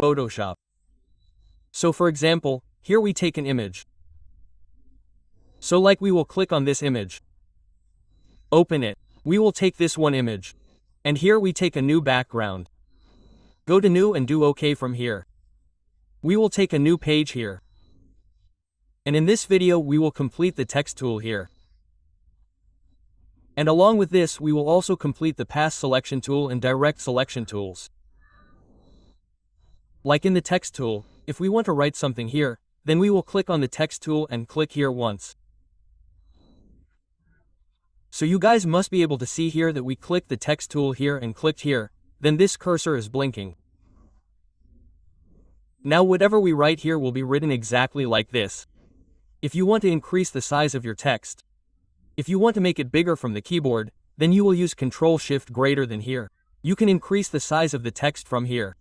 Photoshop. So for example, here we take an image. So like we will click on this image. Open it. We will take this one image. And here we take a new background. Go to New and do OK from here. We will take a new page here. And in this video we will complete the text tool here. And along with this we will also complete the path selection tool and direct selection tools. Like in the text tool, if we want to write something here, then we will click on the text tool and click here once. So you guys must be able to see here that we clicked the text tool here and clicked here, then this cursor is blinking. Now whatever we write here will be written exactly like this. If you want to increase the size of your text, if you want to make it bigger from the keyboard, then you will use Ctrl-Shift greater than here. You can increase the size of the text from here.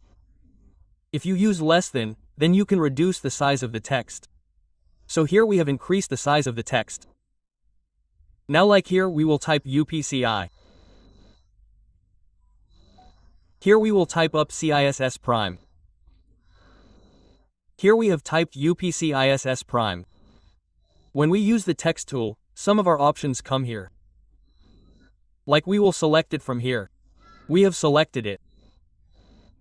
If you use less than, then you can reduce the size of the text. So here we have increased the size of the text. Now like here we will type UPCI. Here we will type up CISS prime. Here we have typed UPCISS prime. When we use the text tool, some of our options come here. Like we will select it from here. We have selected it.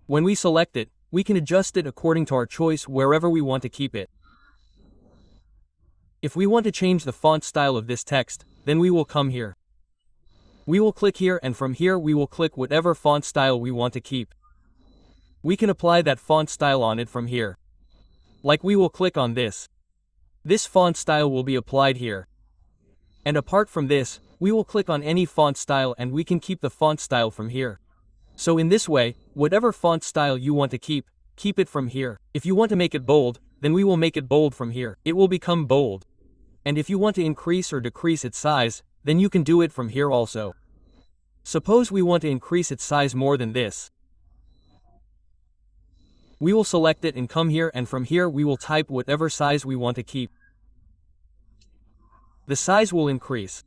When we select it, we can adjust it according to our choice wherever we want to keep it. If we want to change the font style of this text, then we will come here. We will click here and from here we will click whatever font style we want to keep. We can apply that font style on it from here. Like we will click on this. This font style will be applied here. And apart from this, we will click on any font style and we can keep the font style from here. So in this way, whatever font style you want to keep it from here. If you want to make it bold, then we will make it bold from here. It will become bold. And if you want to increase or decrease its size, then you can do it from here also. Suppose we want to increase its size more than this. We will select it and come here and from here we will type whatever size we want to keep. The size will increase.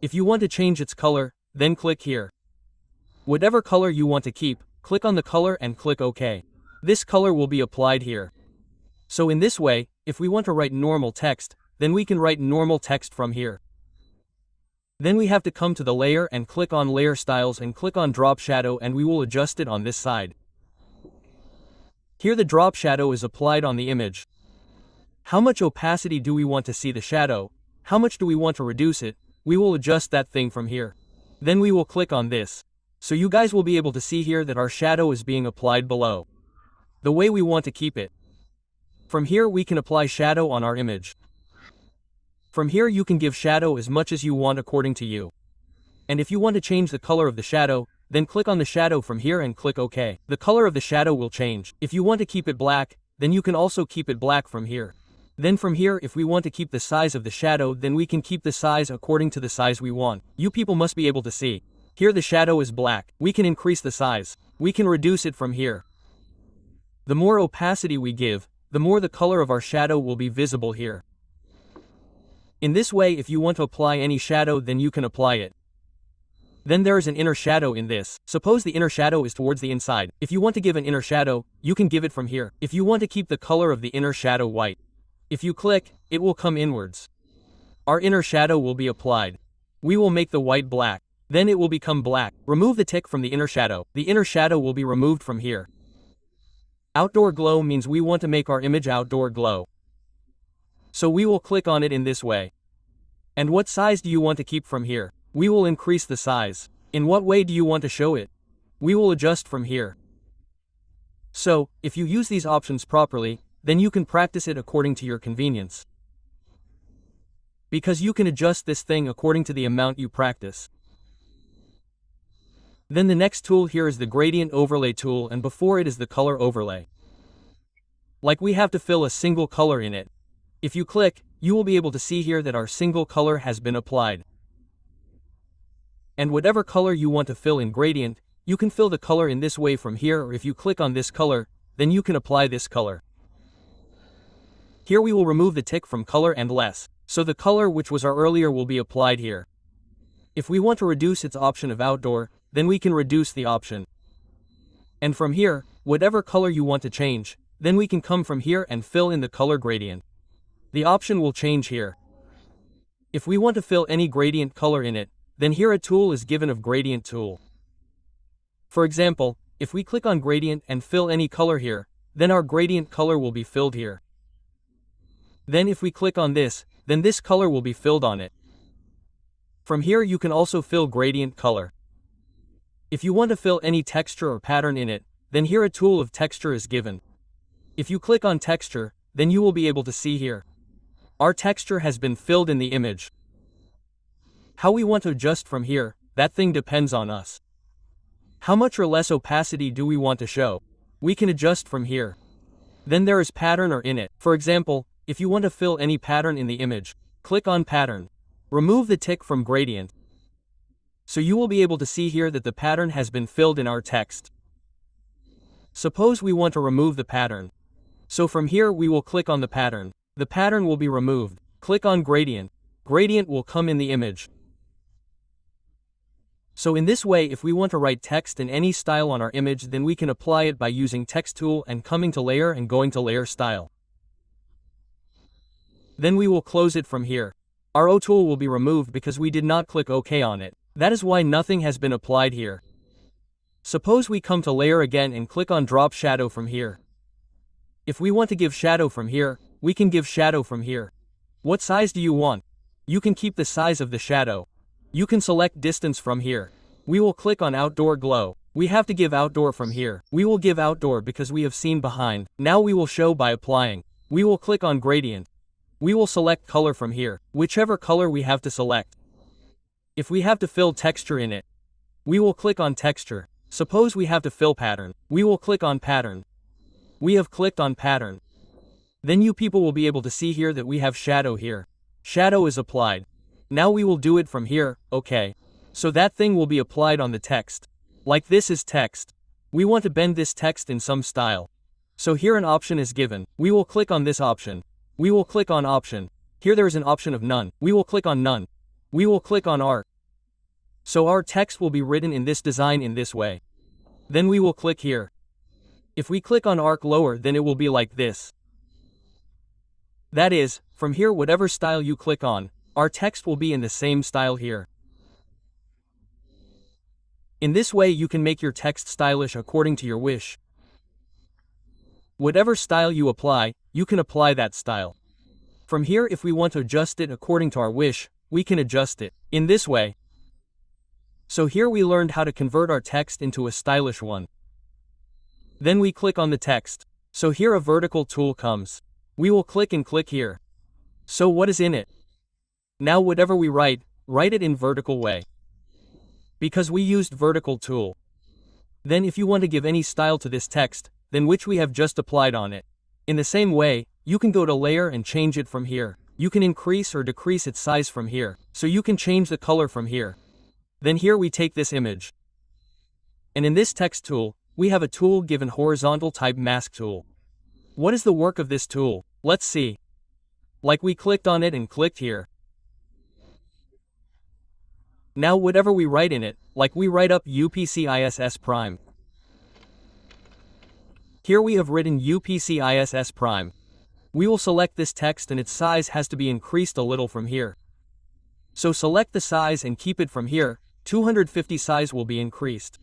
If you want to change its color, then click here. Whatever color you want to keep, click on the color and click OK. This color will be applied here. So in this way, if we want to write normal text, then we can write normal text from here. Then we have to come to the layer and click on layer styles and click on drop shadow and we will adjust it on this side. Here the drop shadow is applied on the image. How much opacity do we want to see the shadow? How much do we want to reduce it? We will adjust that thing from here. Then we will click on this. So you guys will be able to see here that our shadow is being applied below. The way we want to keep it. From here we can apply shadow on our image. From here you can give shadow as much as you want according to you. And if you want to change the color of the shadow, then click on the shadow from here and click OK. The color of the shadow will change. If you want to keep it black, then you can also keep it black from here. Then from here if we want to keep the size of the shadow, then we can keep the size according to the size we want. You people must be able to see. Here the shadow is black. We can increase the size. We can reduce it from here. The more opacity we give, the more the color of our shadow will be visible here. In this way if you want to apply any shadow then you can apply it. Then there is an inner shadow in this. Suppose the inner shadow is towards the inside. If you want to give an inner shadow, you can give it from here. If you want to keep the color of the inner shadow white, if you click, it will come inwards. Our inner shadow will be applied. We will make the white black. Then it will become black. Remove the tick from the inner shadow. The inner shadow will be removed from here. Outdoor glow means we want to make our image outdoor glow. So we will click on it in this way. And what size do you want to keep from here? We will increase the size. In what way do you want to show it? We will adjust from here. So, if you use these options properly, then you can practice it according to your convenience. Because you can adjust this thing according to the amount you practice. Then the next tool here is the gradient overlay tool, and before it is the color overlay. Like we have to fill a single color in it. If you click, you will be able to see here that our single color has been applied. And whatever color you want to fill in gradient, you can fill the color in this way from here, or if you click on this color, then you can apply this color. Here we will remove the tick from color and less, so the color which was our earlier will be applied here. If we want to reduce its option of outdoor, then we can reduce the option. And from here, whatever color you want to change, then we can come from here and fill in the color gradient. The option will change here. If we want to fill any gradient color in it, then here a tool is given of gradient tool. For example, if we click on gradient and fill any color here, then our gradient color will be filled here. Then if we click on this, then this color will be filled on it. From here you can also fill gradient color. If you want to fill any texture or pattern in it, then here a tool of texture is given. If you click on texture, then you will be able to see here. Our texture has been filled in the image. How we want to adjust from here, that thing depends on us. How much or less opacity do we want to show? We can adjust from here. Then there is pattern or in it. For example, if you want to fill any pattern in the image, click on pattern. Remove the tick from gradient. So you will be able to see here that the pattern has been filled in our text. Suppose we want to remove the pattern. So from here we will click on the pattern. The pattern will be removed. Click on gradient. Gradient will come in the image. So in this way, if we want to write text in any style on our image, then we can apply it by using text tool and coming to layer and going to layer style. Then we will close it from here. Our O tool will be removed because we did not click OK on it. That is why nothing has been applied here. Suppose we come to layer again and click on drop shadow from here. If we want to give shadow from here, we can give shadow from here. What size do you want? You can keep the size of the shadow. You can select distance from here. We will click on outdoor glow. We have to give outdoor from here. We will give outdoor because we have seen behind. Now we will show by applying. We will click on gradient. We will select color from here, whichever color we have to select. If we have to fill texture in it, we will click on texture. Suppose we have to fill pattern. We will click on pattern. We have clicked on pattern. Then you people will be able to see here that we have shadow here. Shadow is applied. Now we will do it from here, okay. So that thing will be applied on the text. Like this is text. We want to bend this text in some style. So here an option is given. We will click on this option. We will click on option. Here there is an option of none. We will click on none. We will click on arc. So our text will be written in this design in this way. Then we will click here. If we click on arc lower, then it will be like this. That is, from here whatever style you click on, our text will be in the same style here. In this way you can make your text stylish according to your wish. Whatever style you apply, you can apply that style. From here if we want to adjust it according to our wish, we can adjust it in this way. So here we learned how to convert our text into a stylish one. Then we click on the text. So here a vertical tool comes. We will click and click here. So what is in it? Now whatever we write it in vertical way. Because we used vertical tool. Then if you want to give any style to this text, then which we have just applied on it. In the same way, you can go to layer and change it from here. You can increase or decrease its size from here. So you can change the color from here. Then here we take this image. And in this text tool, we have a tool given horizontal type mask tool. What is the work of this tool? Let's see. Like we clicked on it and clicked here. Now whatever we write in it, like we write up UPCISS prime. Here we have written UPCISS prime. We will select this text and its size has to be increased a little from here. So select the size and keep it from here, 250 size will be increased.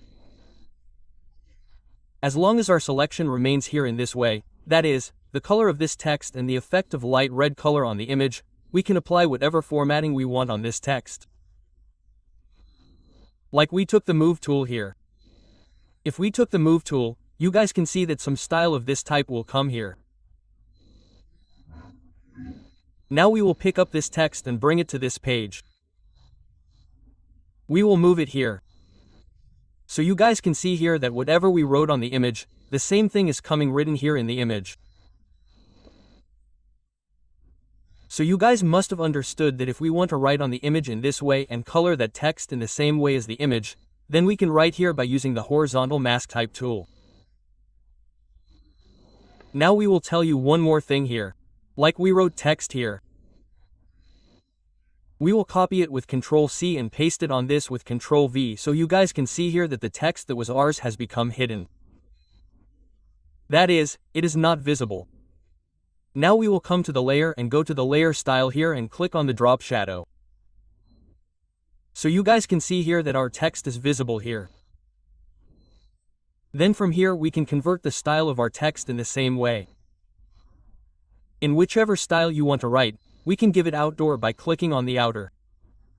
As long as our selection remains here in this way, that is, the color of this text and the effect of light red color on the image, we can apply whatever formatting we want on this text. Like we took the move tool here. If we took the move tool, you guys can see that some style of this type will come here. Now we will pick up this text and bring it to this page. We will move it here. So you guys can see here that whatever we wrote on the image, the same thing is coming written here in the image. So you guys must have understood that if we want to write on the image in this way and color that text in the same way as the image, then we can write here by using the horizontal mask type tool. Now we will tell you one more thing here. Like we wrote text here. We will copy it with Ctrl+C and paste it on this with Ctrl+V so you guys can see here that the text that was ours has become hidden. That is, it is not visible. Now we will come to the layer and go to the layer style here and click on the drop shadow. So you guys can see here that our text is visible here. Then from here we can convert the style of our text in the same way. In whichever style you want to write, we can give it outdoor by clicking on the outer.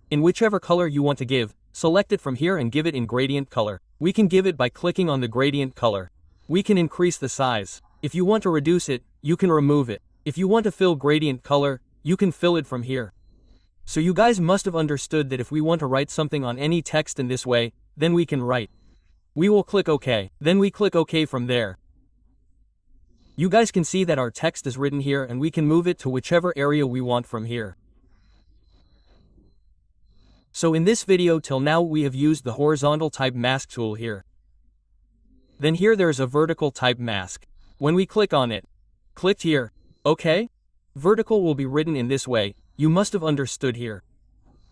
In whichever color you want to give, select it from here and give it in gradient color. We can give it by clicking on the gradient color. We can increase the size. If you want to reduce it, you can remove it. If you want to fill gradient color, you can fill it from here. So you guys must have understood that if we want to write something on any text in this way, then we can write. We will click OK. Then we click OK from there. You guys can see that our text is written here and we can move it to whichever area we want from here. So in this video till now we have used the horizontal type mask tool here. Then here there is a vertical type mask. When we click on it, clicked here, OK? Vertical will be written in this way, you must have understood here.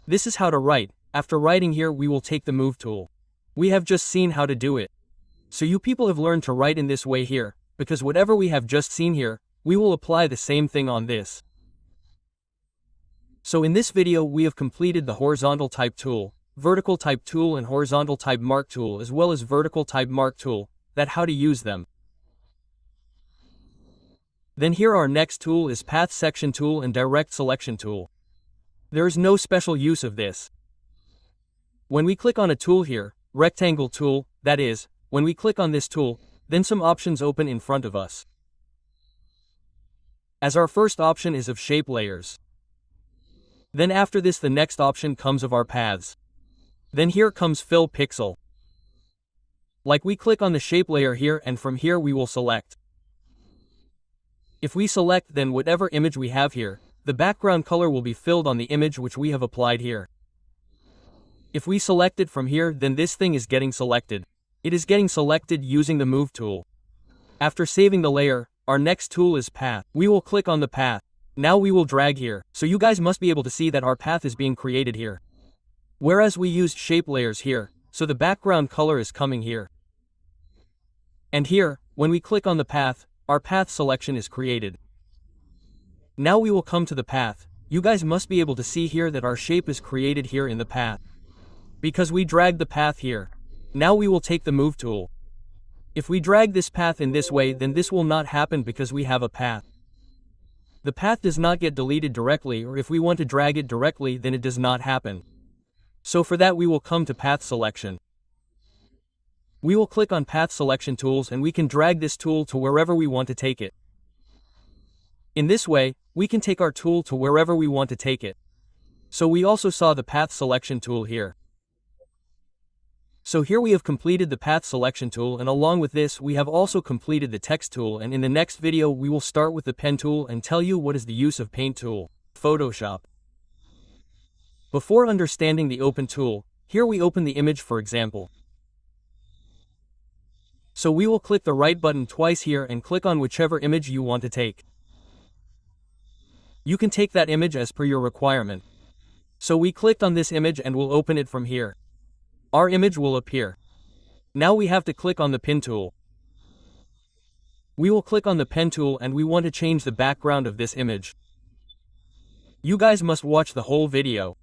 This is how to write. After writing here we will take the move tool. We have just seen how to do it. So you people have learned to write in this way here, because whatever we have just seen here, we will apply the same thing on this. So in this video we have completed the horizontal type tool, vertical type tool and horizontal type mark tool as well as vertical type mark tool, that how to use them. Then here our next tool is path section tool and direct selection tool. There is no special use of this. When we click on a tool here, rectangle tool, that is, when we click on this tool, then some options open in front of us. As our first option is of shape layers. Then after this the next option comes of our paths. Then here comes fill pixel. Like we click on the shape layer here and from here we will select. If we select then whatever image we have here, the background color will be filled on the image which we have applied here. If we select it from here then this thing is getting selected. It is getting selected using the move tool. After saving the layer, our next tool is path. We will click on the path. Now we will drag here, so you guys must be able to see that our path is being created here. Whereas we used shape layers here, so the background color is coming here. And here, when we click on the path, our path selection is created. Now we will come to the path. You guys must be able to see here that our shape is created here in the path. Because we dragged the path here. Now we will take the move tool. If we drag this path in this way then this will not happen because we have a path. The path does not get deleted directly, or if we want to drag it directly then it does not happen. So for that we will come to path selection. We will click on path selection tools and we can drag this tool to wherever we want to take it. In this way, we can take our tool to wherever we want to take it. So we also saw the path selection tool here. So here we have completed the path selection tool, and along with this we have also completed the text tool, and in the next video we will start with the pen tool and tell you what is the use of paint tool. Photoshop. Before understanding the open tool, here we open the image for example. So we will click the right button twice here and click on whichever image you want to take. You can take that image as per your requirement. So we clicked on this image and we'll open it from here. Our image will appear. Now we have to click on the pen tool. We will click on the pen tool and we want to change the background of this image. You guys must watch the whole video.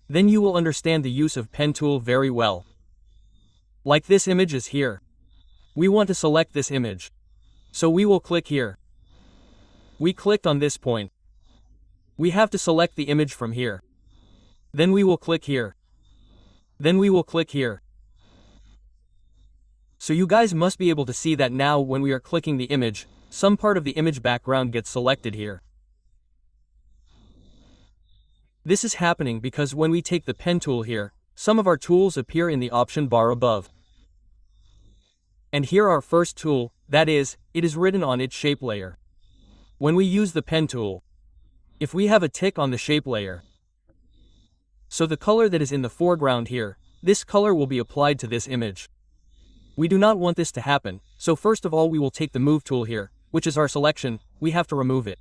Then you will understand the use of pen tool very well. Like this image is here. We want to select this image. So we will click here. We clicked on this point. We have to select the image from here. Then we will click here. Then we will click here. So you guys must be able to see that now when we are clicking the image, some part of the image background gets selected here. This is happening because when we take the pen tool here, some of our tools appear in the option bar above. And here our first tool, that is, it is written on its shape layer. When we use the pen tool, if we have a tick on the shape layer, so the color that is in the foreground here, this color will be applied to this image. We do not want this to happen, so first of all we will take the move tool here, which is our selection, we have to remove it.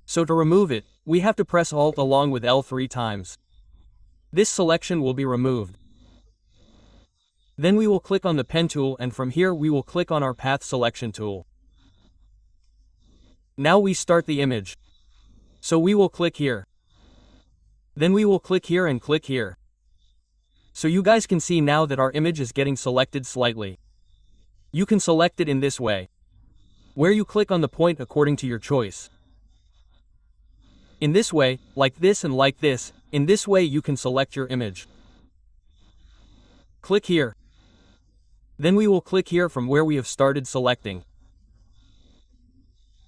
So to remove it, we have to press Alt along with L 3 times. This selection will be removed. Then we will click on the pen tool and from here we will click on our path selection tool. Now we start the image. So we will click here. Then we will click here and click here. So you guys can see now that our image is getting selected slightly. You can select it in this way, where you click on the point according to your choice. In this way, like this and like this, in this way you can select your image. Click here. Then we will click here from where we have started selecting.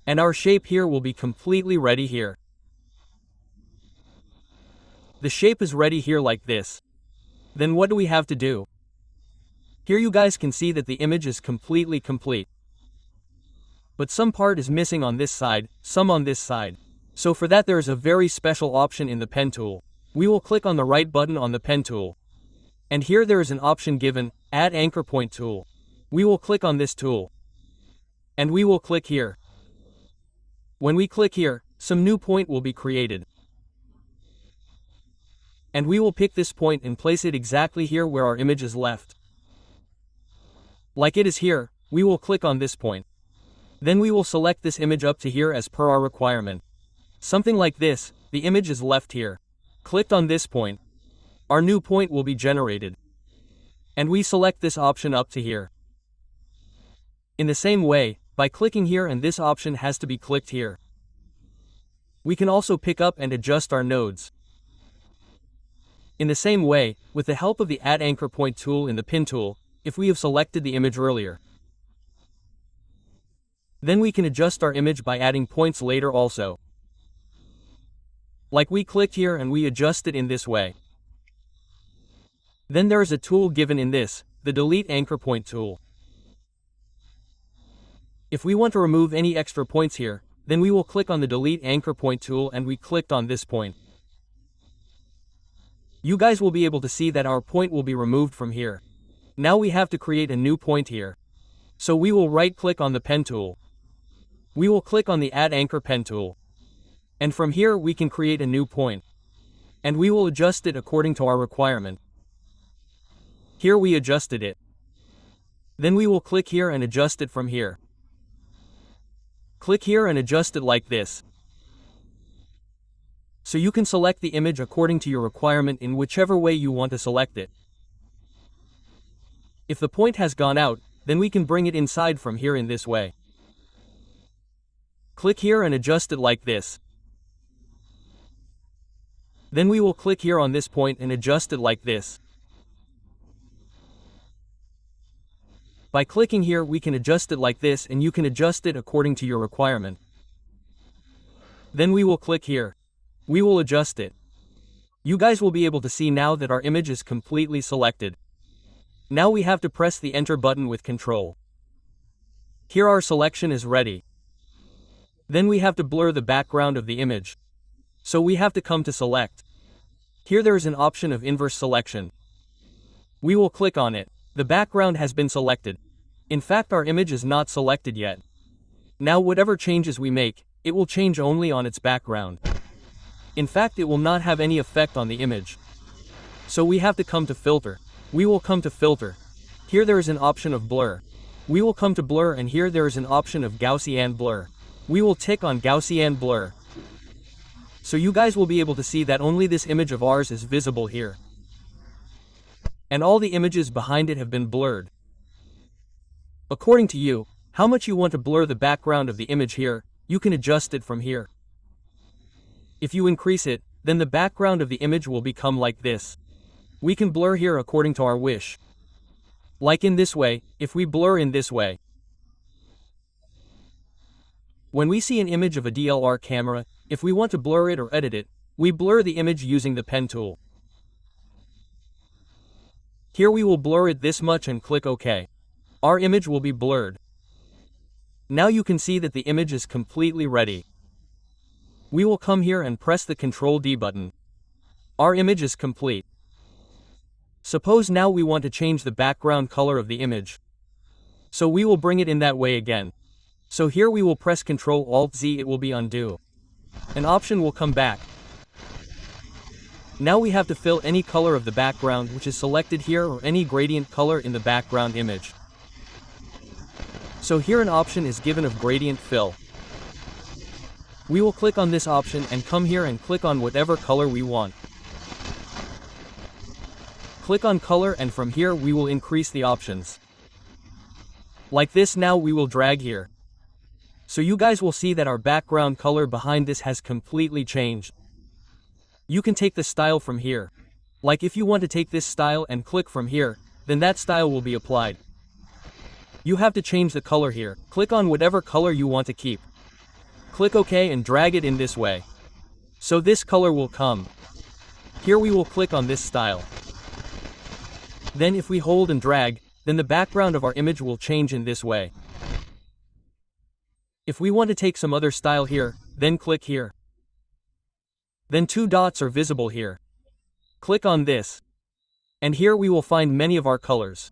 And our shape here will be completely ready here. The shape is ready here like this. Then what do we have to do? Here you guys can see that the image is completely complete. But some part is missing on this side, some on this side. So for that there is a very special option in the pen tool. We will click on the right button on the pen tool. And here there is an option given, Add Anchor Point Tool. We will click on this tool. And we will click here. When we click here, some new point will be created. And we will pick this point and place it exactly here where our image is left. Like it is here, we will click on this point. Then we will select this image up to here as per our requirement. Something like this, the image is left here. Clicked on this point. Our new point will be generated. And we select this option up to here. In the same way, by clicking here and this option has to be clicked here. We can also pick up and adjust our nodes. In the same way, with the help of the Add Anchor Point tool in the Pin tool, if we have selected the image earlier, then we can adjust our image by adding points later also. Like we clicked here and we adjust it in this way. Then there is a tool given in this, the Delete Anchor Point tool. If we want to remove any extra points here, then we will click on the Delete Anchor Point tool and we clicked on this point. You guys will be able to see that our point will be removed from here. Now we have to create a new point here. So we will right click on the pen tool. We will click on the Add Anchor Pen tool. And from here we can create a new point. And we will adjust it according to our requirement. Here we adjusted it. Then we will click here and adjust it from here. Click here and adjust it like this. So you can select the image according to your requirement in whichever way you want to select it. If the point has gone out, then we can bring it inside from here in this way. Click here and adjust it like this. Then we will click here on this point and adjust it like this. By clicking here we can adjust it like this and you can adjust it according to your requirement. Then we will click here. We will adjust it. You guys will be able to see now that our image is completely selected. Now we have to press the Enter button with Control. Here our selection is ready. Then we have to blur the background of the image. So we have to come to Select. Here there is an option of Inverse Selection. We will click on it. The background has been selected. In fact, our image is not selected yet. Now whatever changes we make, it will change only on its background. In fact, it will not have any effect on the image. So we have to come to Filter. We will come to Filter. Here there is an option of Blur. We will come to Blur and here there is an option of Gaussian Blur. We will tick on Gaussian Blur. So you guys will be able to see that only this image of ours is visible here. And all the images behind it have been blurred. According to you, how much you want to blur the background of the image here, you can adjust it from here. If you increase it, then the background of the image will become like this. We can blur here according to our wish. Like in this way, if we blur in this way. When we see an image of a DSLR camera, if we want to blur it or edit it, we blur the image using the pen tool. Here we will blur it this much and click OK. Our image will be blurred. Now you can see that the image is completely ready. We will come here and press the Ctrl D button. Our image is complete. Suppose now we want to change the background color of the image. So we will bring it in that way again. So here we will press Ctrl Alt Z, it will be undo. An option will come back. Now we have to fill any color of the background which is selected here or any gradient color in the background image. So here an option is given of gradient fill. We will click on this option and come here and click on whatever color we want. Click on color, and from here we will increase the options. Like this. Now we will drag here. So you guys will see that our background color behind this has completely changed. You can take the style from here. Like if you want to take this style and click from here, then that style will be applied. You have to change the color here. Click on whatever color you want to keep. Click OK and drag it in this way. So this color will come. Here we will click on this style. Then if we hold and drag, then the background of our image will change in this way. If we want to take some other style here, then click here. Then two dots are visible here. Click on this. And here we will find many of our colors.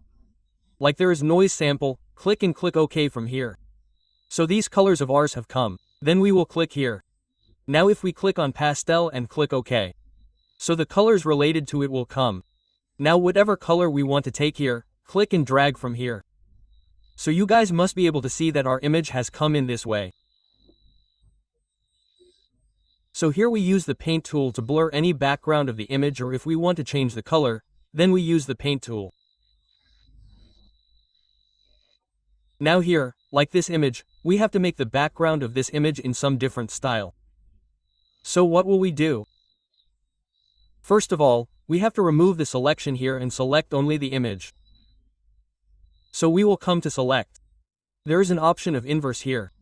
Like there is noise sample, click and click OK from here. So these colors of ours have come. Then we will click here. Now if we click on pastel and click OK. So the colors related to it will come. Now whatever color we want to take here, click and drag from here. So you guys must be able to see that our image has come in this way. So here we use the paint tool to blur any background of the image, or if we want to change the color, then we use the paint tool. Now here, like this image, we have to make the background of this image in some different style. So what will we do? First of all, we have to remove the selection here and select only the image. So we will come to select. There is an option of inverse here.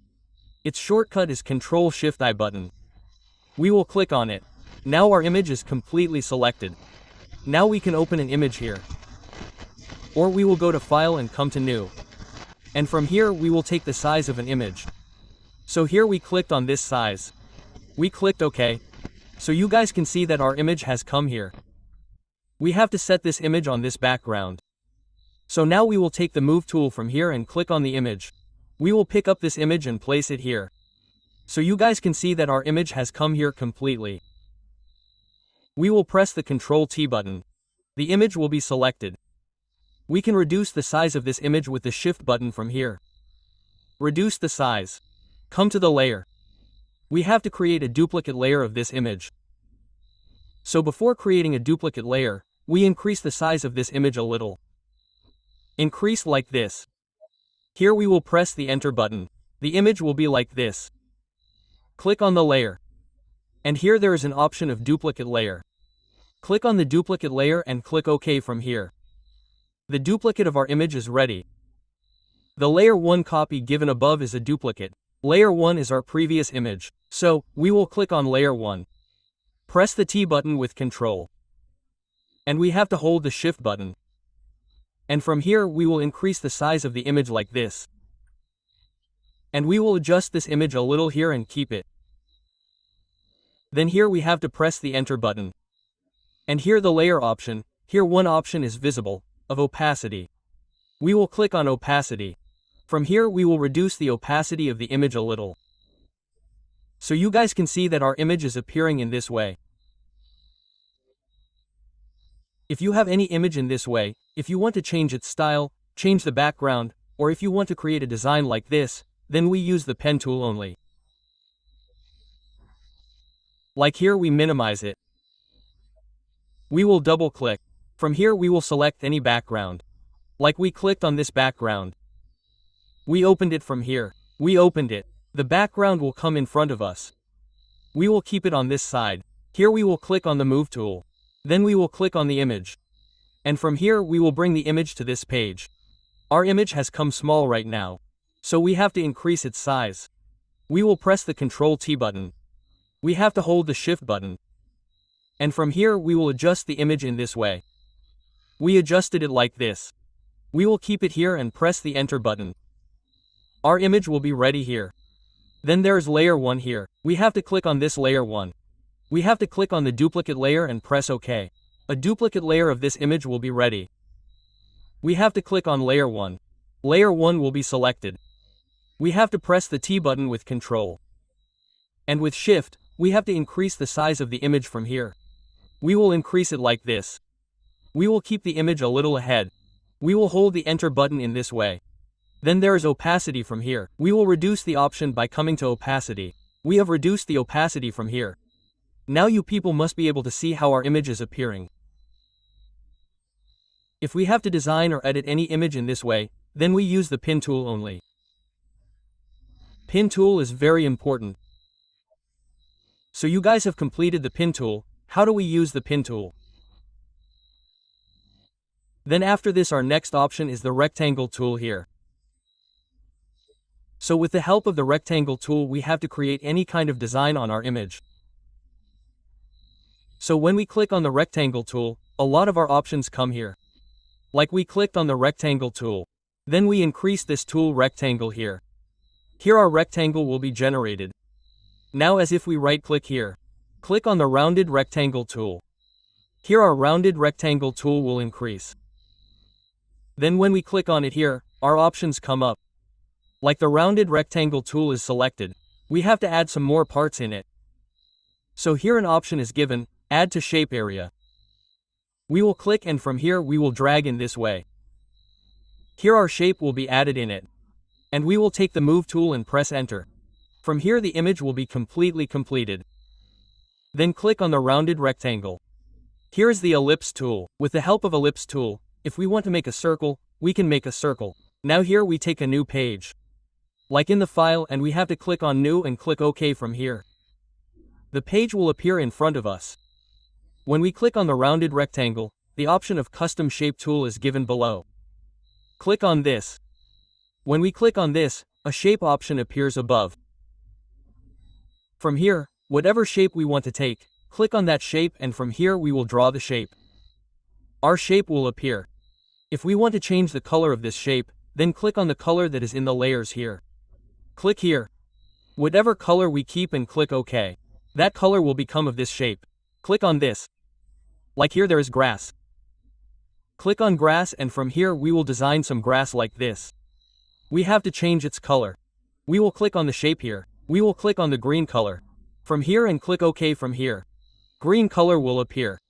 Its shortcut is Ctrl-Shift-I button. We will click on it. Now our image is completely selected. Now we can open an image here. Or we will go to File and come to New. And from here we will take the size of an image. So here we clicked on this size. We clicked OK. So you guys can see that our image has come here. We have to set this image on this background. So now we will take the Move tool from here and click on the image. We will pick up this image and place it here. So you guys can see that our image has come here completely. We will press the Ctrl-T button. The image will be selected. We can reduce the size of this image with the Shift button from here. Reduce the size. Come to the layer. We have to create a duplicate layer of this image. So before creating a duplicate layer, we increase the size of this image a little. Increase like this. Here we will press the Enter button. The image will be like this. Click on the layer. And here there is an option of duplicate layer. Click on the duplicate layer and click OK from here. The duplicate of our image is ready. The layer 1 copy given above is a duplicate. Layer 1 is our previous image. So, we will click on layer 1. Press the T button with Ctrl. And we have to hold the Shift button. And from here we will increase the size of the image like this. And we will adjust this image a little here and keep it. Then here we have to press the Enter button. And here the layer option, here one option is visible, of opacity. We will click on opacity. From here we will reduce the opacity of the image a little. So you guys can see that our image is appearing in this way. If you have any image in this way, if you want to change its style, change the background, or if you want to create a design like this, then we use the pen tool only. Like here we minimize it. We will double click. From here we will select any background. Like we clicked on this background. We opened it from here. We opened it. The background will come in front of us. We will keep it on this side. Here we will click on the Move tool. Then we will click on the image. And from here we will bring the image to this page. Our image has come small right now. So we have to increase its size. We will press the Ctrl-T button. We have to hold the Shift button. And from here we will adjust the image in this way. We adjusted it like this. We will keep it here and press the Enter button. Our image will be ready here. Then there is layer 1 here. We have to click on this layer 1. We have to click on the duplicate layer and press OK. A duplicate layer of this image will be ready. We have to click on layer 1. Layer 1 will be selected. We have to press the T button with Ctrl. And with Shift, we have to increase the size of the image from here. We will increase it like this. We will keep the image a little ahead. We will hold the Enter button in this way. Then there is opacity from here. We will reduce the option by coming to opacity. We have reduced the opacity from here. Now you people must be able to see how our image is appearing. If we have to design or edit any image in this way, then we use the pin tool only. Pin tool is very important. So you guys have completed the pin tool. How do we use the pin tool? Then after this our next option is the rectangle tool here. So with the help of the rectangle tool we have to create any kind of design on our image. So when we click on the rectangle tool, a lot of our options come here. Like we clicked on the rectangle tool. Then we increase this tool rectangle here. Here our rectangle will be generated. Now as if we right click here. Click on the rounded rectangle tool. Here our rounded rectangle tool will increase. Then when we click on it here, our options come up. Like the rounded rectangle tool is selected. We have to add some more parts in it. So here an option is given, add to shape area. We will click and from here we will drag in this way. Here our shape will be added in it. And we will take the move tool and press enter. From here the image will be completely completed. Then click on the rounded rectangle. Here is the ellipse tool. With the help of ellipse tool, if we want to make a circle, we can make a circle. Now here we take a new page. Like in the file and we have to click on new and click OK from here. The page will appear in front of us. When we click on the rounded rectangle, the option of custom shape tool is given below. Click on this. When we click on this, a shape option appears above. From here, whatever shape we want to take, click on that shape and from here we will draw the shape. Our shape will appear. If we want to change the color of this shape, then click on the color that is in the layers here. Click here. Whatever color we keep and click OK. That color will become of this shape. Click on this. Like here there is grass. Click on grass and from here we will design some grass like this. We have to change its color. We will click on the shape here. We will click on the green color. From here and click OK from here. Green color will appear.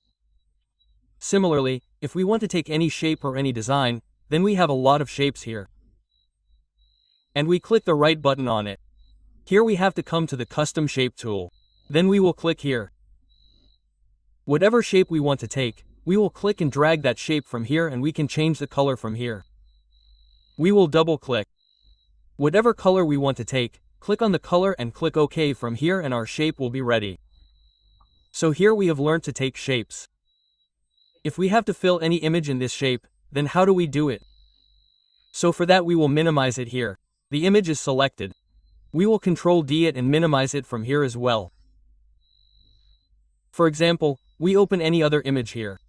Similarly, if we want to take any shape or any design, then we have a lot of shapes here. And we click the right button on it. Here we have to come to the custom shape tool. Then we will click here. Whatever shape we want to take, we will click and drag that shape from here and we can change the color from here. We will double click. Whatever color we want to take, click on the color and click OK from here and our shape will be ready. So here we have learned to take shapes. If we have to fill any image in this shape, then how do we do it? So for that we will minimize it here. The image is selected. We will Ctrl D it and minimize it from here as well. For example, we open any other image here.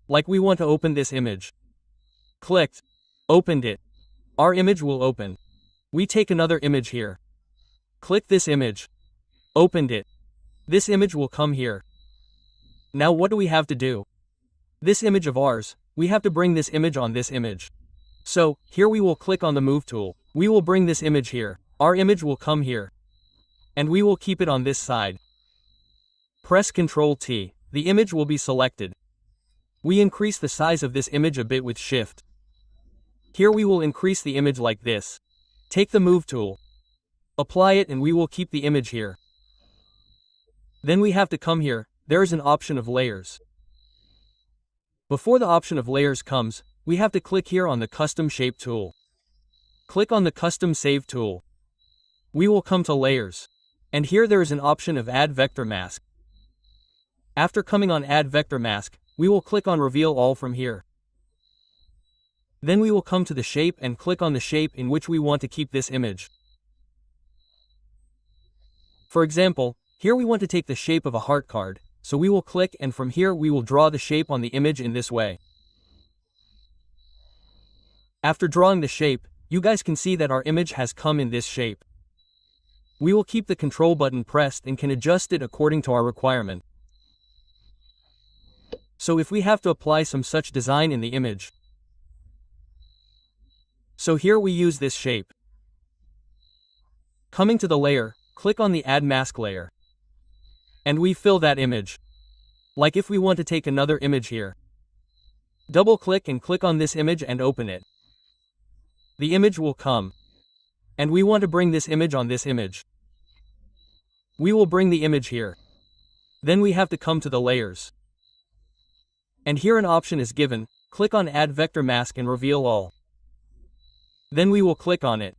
Like we want to open this image. Clicked. Opened it. Our image will open. We take another image here. Click this image. Opened it. This image will come here. Now what do we have to do? This image of ours, we have to bring this image on this image. So, here we will click on the move tool. We will bring this image here. Our image will come here. And we will keep it on this side. Press Ctrl T. The image will be selected. We increase the size of this image a bit with Shift. Here we will increase the image like this. Take the move tool. Apply it and we will keep the image here. Then we have to come here. There is an option of layers. Before the option of layers comes, we have to click here on the custom shape tool. Click on the custom save tool. We will come to layers. And here there is an option of add vector mask. After coming on add vector mask, we will click on reveal all from here. Then we will come to the shape and click on the shape in which we want to keep this image. For example, here we want to take the shape of a heart card, so we will click and from here we will draw the shape on the image in this way. After drawing the shape, you guys can see that our image has come in this shape. We will keep the control button pressed and can adjust it according to our requirement. So if we have to apply some such design in the image. So here we use this shape. Coming to the layer, click on the add mask layer. And we fill that image. Like if we want to take another image here. Double click and click on this image and open it. The image will come. And we want to bring this image on this image. We will bring the image here. Then we have to come to the layers. And here an option is given, click on Add Vector Mask and Reveal All. Then we will click on it.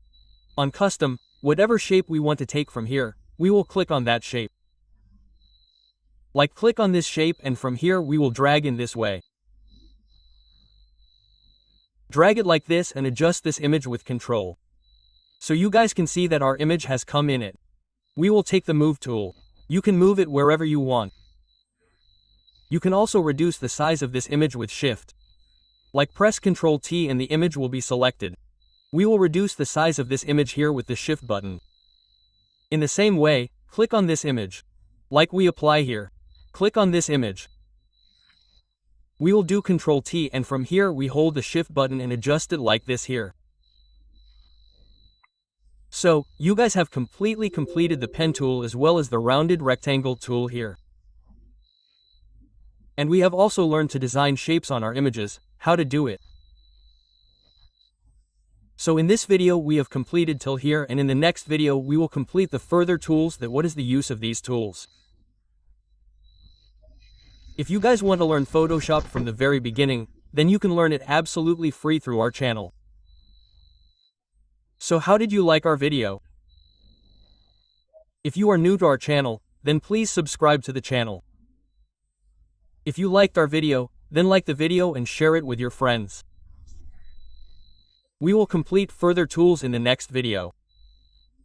On Custom, whatever shape we want to take from here, we will click on that shape. Like click on this shape and from here we will drag in this way. Drag it like this and adjust this image with Control. So you guys can see that our image has come in it. We will take the Move tool. You can move it wherever you want. You can also reduce the size of this image with Shift. Like press Ctrl T and the image will be selected. We will reduce the size of this image here with the Shift button. In the same way, click on this image. Like we apply here. Click on this image. We will do Ctrl T and from here we hold the Shift button and adjust it like this here. So, you guys have completely completed the pen tool as well as the rounded rectangle tool here. And we have also learned to design shapes on our images, how to do it. So in this video we have completed till here, and in the next video we will complete the further tools that what is the use of these tools. If you guys want to learn Photoshop from the very beginning, then you can learn it absolutely free through our channel. So how did you like our video? If you are new to our channel, then please subscribe to the channel. If you liked our video, then like the video and share it with your friends. We will complete further tools in the next video.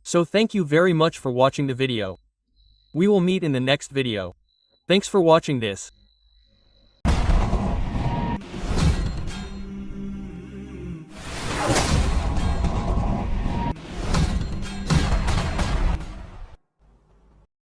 So thank you very much for watching the video. We will meet in the next video. Thanks for watching this.